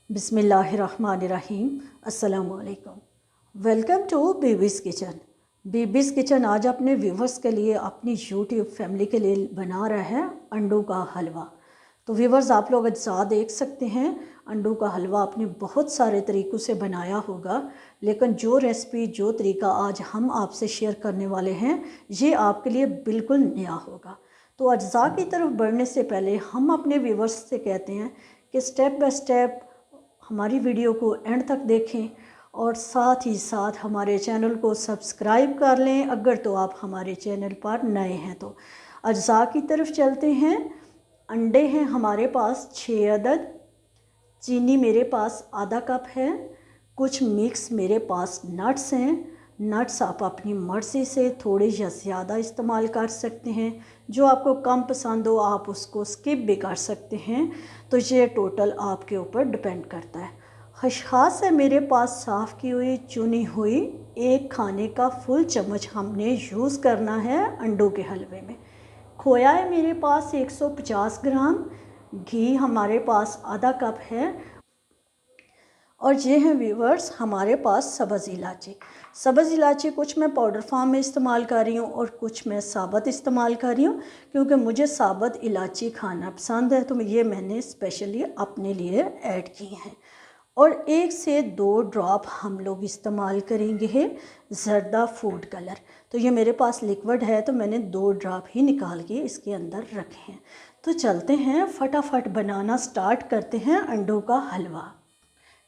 बिस्मिल्लाहिर्रहमानिर्रहीम। अस्सलाम वालेकुम। Welcome to Bibi's kitchen. Bibi's kitchen आज अपने व्यूवर्स के लिए, अपनी यूट्यूब फैमिली के लिए बना रहा है अंडों का हलवा। तो व्यूवर्स, आप लोग अज्जा देख सकते हैं, अंडों का हलवा आपने बहुत सारे तरीक़ों से बनाया होगा, लेकिन जो रेसिपी, जो तरीका आज हम आपसे शेयर करने वाले हैं, ये आपके लिए बिल्कुल नया होगा। तो अज्जा की तरफ बढ़ने से पहले हम अपने व्यूवर्स से कहते हैं कि स्टेप बाय स्टेप हमारी वीडियो को एंड तक देखें और साथ ही साथ हमारे चैनल को सब्सक्राइब कर लें अगर तो आप हमारे चैनल पर नए हैं। तो अज्जा की तरफ चलते हैं। अंडे हैं हमारे पास 6 अदद, चीनी मेरे पास आधा कप है, कुछ मिक्स मेरे पास नट्स हैं। नट्स आप अपनी मर्ज़ी से थोड़े या ज़्यादा इस्तेमाल कर सकते हैं, जो आपको कम पसंद हो आप उसको स्किप भी कर सकते हैं। तो ये टोटल आपके ऊपर डिपेंड करता है। खसखस है मेरे पास साफ़ की हुई, चुनी हुई, 1 खाने का फुल चम्मच हमने यूज़ करना है अंडों के हलवे में। खोया है मेरे पास 150 ग्राम, घी हमारे पास आधा कप है, और ये हैं व्यूवर्स हमारे पास सब्ज़ इलायची। सब्ज़ इलायची कुछ मैं पाउडर फॉर्म में इस्तेमाल कर रही हूँ और कुछ मैं साबुत इस्तेमाल कर रही हूँ, क्योंकि मुझे साबुत इलायची खाना पसंद है, तो ये मैंने स्पेशली अपने लिए ऐड की हैं। और 1 से 2 ड्रॉप हम लोग इस्तेमाल करेंगे ज़र्दा फूड कलर। तो ये मेरे पास लिक्विड है, तो मैंने 2 ड्रॉप ही निकाल के इसके अंदर रखे हैं। तो चलते हैं, फटाफट बनाना स्टार्ट करते हैं अंडों का हलवा।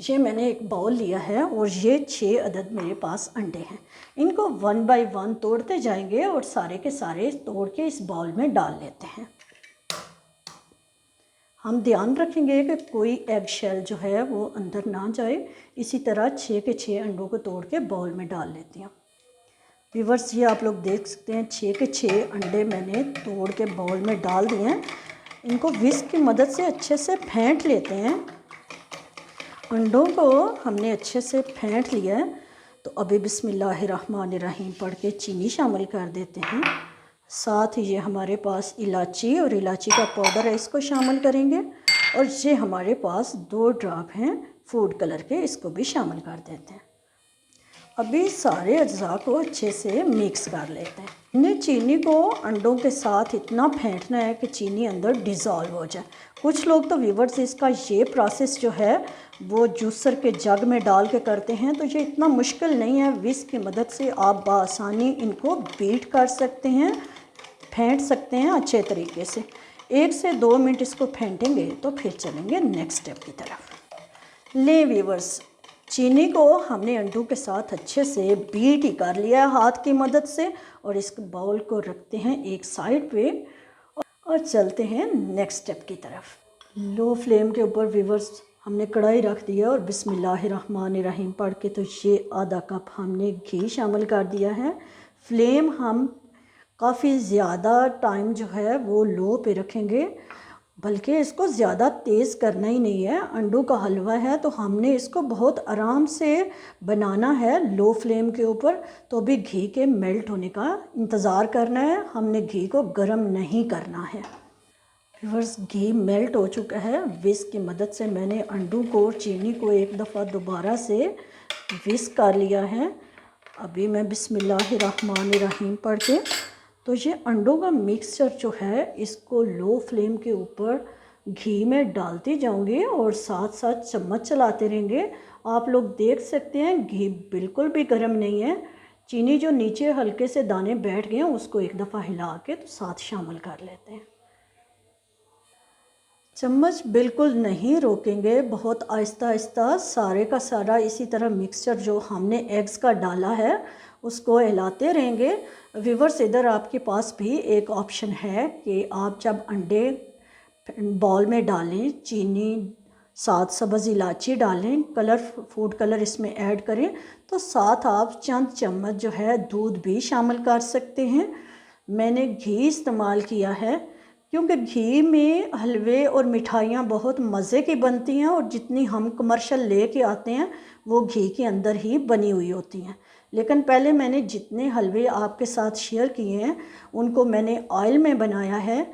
ये मैंने एक बाउल लिया है और ये 6 अदद मेरे पास अंडे हैं। इनको 1 बाय 1 तोड़ते जाएंगे और सारे के सारे तोड़ के इस बाउल में डाल लेते हैं। हम ध्यान रखेंगे कि कोई एग शेल जो है वो अंदर ना जाए। इसी तरह 6 के 6 अंडों को तोड़ के बाउल में डाल लेती हूँ। व्यूअर्स, ये आप लोग देख सकते हैं 6 के 6 अंडे मैंने तोड़ के बाउल में डाल दिए हैं। इनको विस्क की मदद से अच्छे से फेंट लेते हैं। अंडों को हमने अच्छे से फेंट लिया है। तो अभी बिस्मिल्लाहिर्रहमानिर्रहीम पढ़ के चीनी शामिल कर देते हैं। साथ ही ये हमारे पास इलायची और इलायची का पाउडर है, इसको शामिल करेंगे। और ये हमारे पास 2 ड्रॉप हैं फूड कलर के, इसको भी शामिल कर देते हैं। अभी सारे अज्जा को अच्छे से मिक्स कर लेते हैं। हमने चीनी को अंडों के साथ इतना फेंटना है कि चीनी अंदर डिज़ोल्व हो जाए। कुछ लोग तो व्यूअर्स इसका ये प्रोसेस जो है वो जूसर के जग में डाल के करते हैं, तो ये इतना मुश्किल नहीं है। विस्क की मदद से आप बआसानी इनको बीट कर सकते हैं, फेंट सकते हैं अच्छे तरीके से। 1 से 2 मिनट इसको फेंटेंगे तो फिर चलेंगे नेक्स्ट स्टेप की तरफ। ले व्यूअर्स, चीनी को हमने अंडों के साथ अच्छे से बीट ही कर लिया है हाथ की मदद से, और इस बाउल को रखते हैं एक साइड पे और चलते हैं नेक्स्ट स्टेप की तरफ। लो फ्लेम के ऊपर व्यूअर्स हमने कढ़ाई रख दिया और बिस्मिल्लाहिर्रहमानिर्रहीम पढ़ के तो ये आधा कप हमने घी शामिल कर दिया है। फ्लेम हम काफ़ी ज़्यादा टाइम जो है वो लो पे रखेंगे, बल्कि इसको ज़्यादा तेज़ करना ही नहीं है। अंडों का हलवा है तो हमने इसको बहुत आराम से बनाना है लो फ्लेम के ऊपर। तो अभी घी के मेल्ट होने का इंतज़ार करना है, हमने घी को गर्म नहीं करना है। व्यूअर्स, घी मेल्ट हो चुका है। विस्क की मदद से मैंने अंडों को और चीनी को एक दफ़ा दोबारा से विस्क कर लिया है। अभी मैं बिस्मिल्लाहिर्रहमानिर्रहीम पढ़ के तो ये अंडों का मिक्सचर जो है इसको लो फ्लेम के ऊपर घी में डालती जाऊंगी और साथ साथ चम्मच चलाते रहेंगे। आप लोग देख सकते हैं घी बिल्कुल भी गर्म नहीं है। चीनी जो नीचे हल्के से दाने बैठ गए हैं उसको एक दफ़ा हिला के तो साथ शामिल कर लेते हैं। चम्मच बिल्कुल नहीं रोकेंगे, बहुत आहिस्ता आहिस्ता सारे का सारा इसी तरह मिक्सचर जो हमने एग्स का डाला है उसको हिलाते रहेंगे। व्यूअर्स, इधर आपके पास भी एक ऑप्शन है कि आप जब अंडे बाउल में डालें, चीनी साथ सब्ज़ इलायची डालें, कलर फूड कलर इसमें ऐड करें, तो साथ आप चंद चम्मच जो है दूध भी शामिल कर सकते हैं। मैंने घी इस्तेमाल किया है क्योंकि घी में हलवे और मिठाइयाँ बहुत मज़े की बनती हैं, और जितनी हम कमर्शियल ले के आते हैं वो घी के अंदर ही बनी हुई होती हैं। लेकिन पहले मैंने जितने हलवे आपके साथ शेयर किए हैं उनको मैंने ऑयल में बनाया है,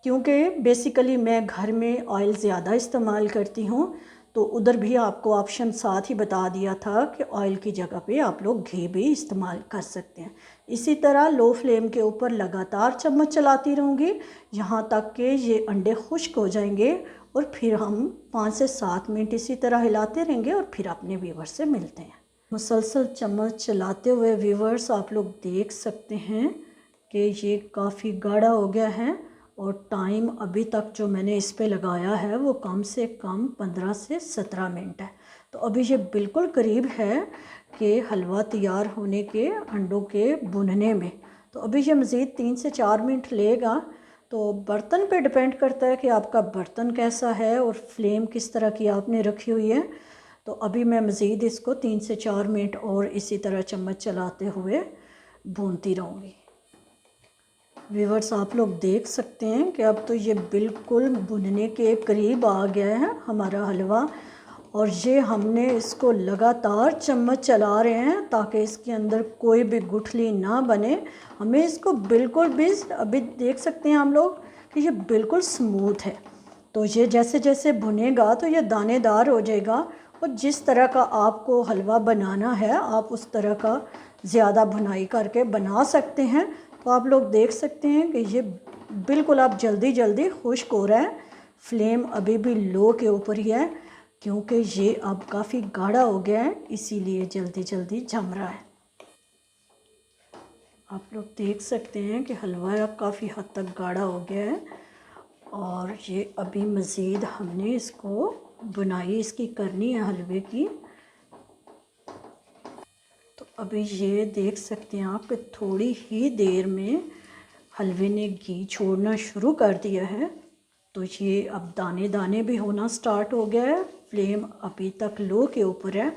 क्योंकि बेसिकली मैं घर में ऑयल ज़्यादा इस्तेमाल करती हूँ। तो उधर भी आपको ऑप्शन साथ ही बता दिया था कि ऑयल की जगह पे आप लोग घी भी इस्तेमाल कर सकते हैं। इसी तरह लो फ्लेम के ऊपर लगातार चम्मच चलाती रहूँगी यहाँ तक कि ये अंडे खुश्क हो जाएंगे, और फिर हम 5 से 7 मिनट इसी तरह हिलाते रहेंगे और फिर अपने व्यूअर्स से मिलते हैं। मुसलसल चम्मच चलाते हुए व्यूअर्स आप लोग देख सकते हैं कि ये काफ़ी गाढ़ा हो गया है, और टाइम अभी तक जो मैंने इस पे लगाया है वो कम से कम 15 से 17 मिनट है। तो अभी ये बिल्कुल करीब है कि हलवा तैयार होने के, अंडों के भुनने में। तो अभी ये मज़ीद 3 से 4 मिनट लेगा। तो बर्तन पे डिपेंड करता है कि आपका बर्तन कैसा है और फ्लेम किस तरह की आपने रखी हुई है। तो अभी मैं मज़ीद इसको 3 से 4 मिनट और इसी तरह चम्मच चलाते हुए भूनती रहूँगी। व्यूअर्स आप लोग देख सकते हैं कि अब तो ये बिल्कुल भुनने के करीब आ गया है हमारा हलवा, और ये हमने इसको लगातार चम्मच चला रहे हैं ताकि इसके अंदर कोई भी गुठली ना बने। हमें इसको बिल्कुल भी, अभी देख सकते हैं हम लोग कि ये बिल्कुल स्मूथ है। तो ये जैसे जैसे भुनेगा तो ये दानेदार हो जाएगा, और जिस तरह का आपको हलवा बनाना है आप उस तरह का ज़्यादा भुनाई करके बना सकते हैं। तो आप लोग देख सकते हैं कि ये बिल्कुल अब जल्दी जल्दी खुश्क हो रहा है। फ्लेम अभी भी लो के ऊपर ही है क्योंकि ये अब काफ़ी गाढ़ा हो गया है, इसीलिए जल्दी जल्दी जम रहा है। आप लोग देख सकते हैं कि हलवा अब काफ़ी हद तक गाढ़ा हो गया है, और ये अभी मज़ीद हमने इसको बुनाई इसकी करनी है हलवे की। तो अभी ये देख सकते हैं आप कि थोड़ी ही देर में हलवे ने घी छोड़ना शुरू कर दिया है। तो ये अब दाने दाने भी होना स्टार्ट हो गया है। फ्लेम अभी तक लो के ऊपर है,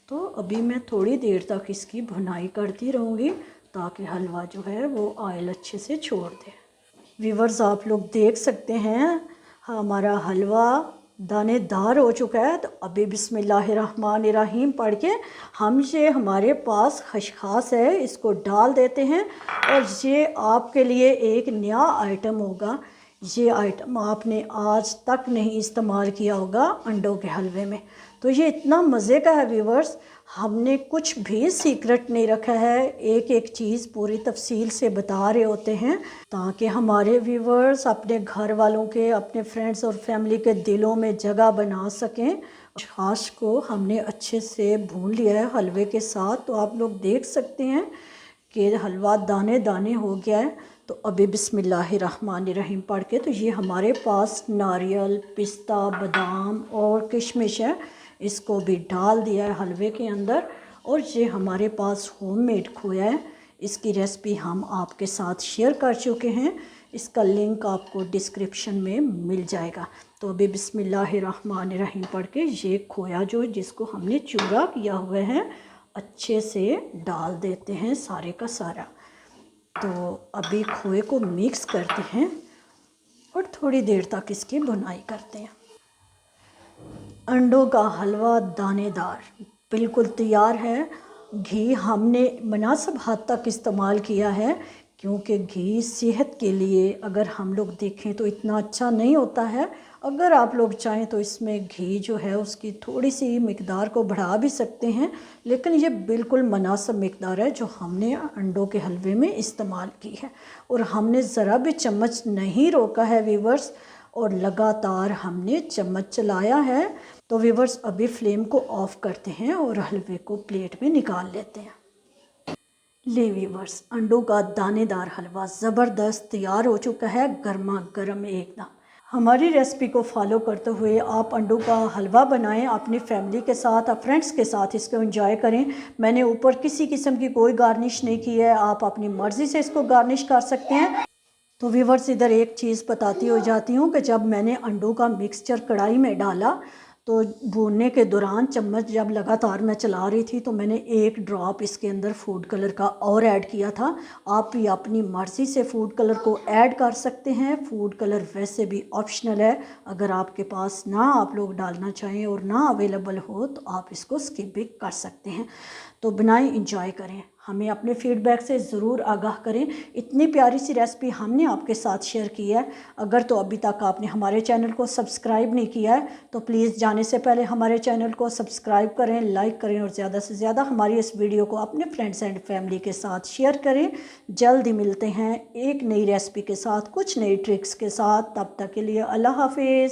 तो अभी मैं थोड़ी देर तक इसकी भुनाई करती रहूँगी ताकि हलवा जो है वो ऑयल अच्छे से छोड़ दे। व्यूअर्स आप लोग देख सकते हैं हमारा हलवा दानेदार हो चुका है। तो अभी बिस्मिल्लाहिर्रहमानिर्रहीम पढ़ के हम ये हमारे पास खसखस है इसको डाल देते हैं, और ये आपके लिए एक नया आइटम होगा। ये आइटम आपने आज तक नहीं इस्तेमाल किया होगा अंडों के हलवे में। तो ये इतना मज़े का है व्यूअर्स, हमने कुछ भी सीक्रेट नहीं रखा है, एक एक चीज़ पूरी तफसील से बता रहे होते हैं ताकि हमारे व्यूअर्स अपने घर वालों के, अपने फ्रेंड्स और फैमिली के दिलों में जगह बना सकें। छाछ को हमने अच्छे से भून लिया है हलवे के साथ। तो आप लोग देख सकते हैं कि हलवा दाने दाने हो गया है। तो अभी बिस्मिल्लाहिर्रहमानिर्रहीम पढ़ के, तो ये हमारे पास नारियल, पिस्ता, बादाम और किशमिश है, इसको भी डाल दिया है हलवे के अंदर। और ये हमारे पास होममेड खोया है, इसकी रेसिपी हम आपके साथ शेयर कर चुके हैं, इसका लिंक आपको डिस्क्रिप्शन में मिल जाएगा। तो अभी बिस्मिल्लाहिर्रहमानिर्रहीम पढ़ के ये खोया जो जिसको हमने चूरा किया हुआ है अच्छे से डाल देते हैं सारे का सारा। तो अभी खोए को मिक्स करते हैं और थोड़ी देर तक इसकी भुनाई करते हैं। अंडों का हलवा दानेदार बिल्कुल तैयार है। घी हमने मुनासिब हद तक इस्तेमाल किया है क्योंकि घी सेहत के लिए अगर हम लोग देखें तो इतना अच्छा नहीं होता है। अगर आप लोग चाहें तो इसमें घी जो है उसकी थोड़ी सी मिकदार को बढ़ा भी सकते हैं, लेकिन ये बिल्कुल मुनासिब मिकदार है जो हमने अंडों के हलवे में इस्तेमाल की है। और हमने ज़रा भी चम्मच नहीं रोका है व्यूअर्स, और लगातार हमने चम्मच चलाया है। तो व्यूअर्स अभी फ्लेम को ऑफ़ करते हैं और हलवे को प्लेट में निकाल लेते हैं। ले व्यूअर्स, अंडों का दानेदार हलवा ज़बरदस्त तैयार हो चुका है, गर्मा गर्म एकदम। हमारी रेसिपी को फॉलो करते हुए आप अंडों का हलवा बनाएं, अपनी फैमिली के साथ, फ्रेंड्स के साथ इसको एंजॉय करें। मैंने ऊपर किसी किस्म की कोई गार्निश नहीं की है, आप अपनी मर्ज़ी से इसको गार्निश कर सकते हैं। तो व्यूअर्स इधर एक चीज़ बताती हो जाती हूँ कि जब मैंने अंडों का मिक्सचर कढ़ाई में डाला तो भूनने के दौरान चम्मच जब लगातार मैं चला रही थी तो मैंने एक ड्रॉप इसके अंदर फूड कलर का और ऐड किया था। आप भी अपनी मर्ज़ी से फूड कलर को ऐड कर सकते हैं। फूड कलर वैसे भी ऑप्शनल है, अगर आपके पास ना आप लोग डालना चाहें और ना अवेलेबल हो तो आप इसको स्किप भी कर सकते हैं। तो बनाएं, इंजॉय करें। हमें अपने फीडबैक से ज़रूर आगाह करें। इतनी प्यारी सी रेसिपी हमने आपके साथ शेयर की है। अगर तो अभी तक आपने हमारे चैनल को सब्सक्राइब नहीं किया है तो प्लीज़ जाने से पहले हमारे चैनल को सब्सक्राइब करें, लाइक करें और ज़्यादा से ज़्यादा हमारी इस वीडियो को अपने फ्रेंड्स एंड फैमिली के साथ शेयर करें। जल्द ही मिलते हैं एक नई रेसिपी के साथ, कुछ नई ट्रिक्स के साथ। तब तक के लिए अल्लाह हाफिज़।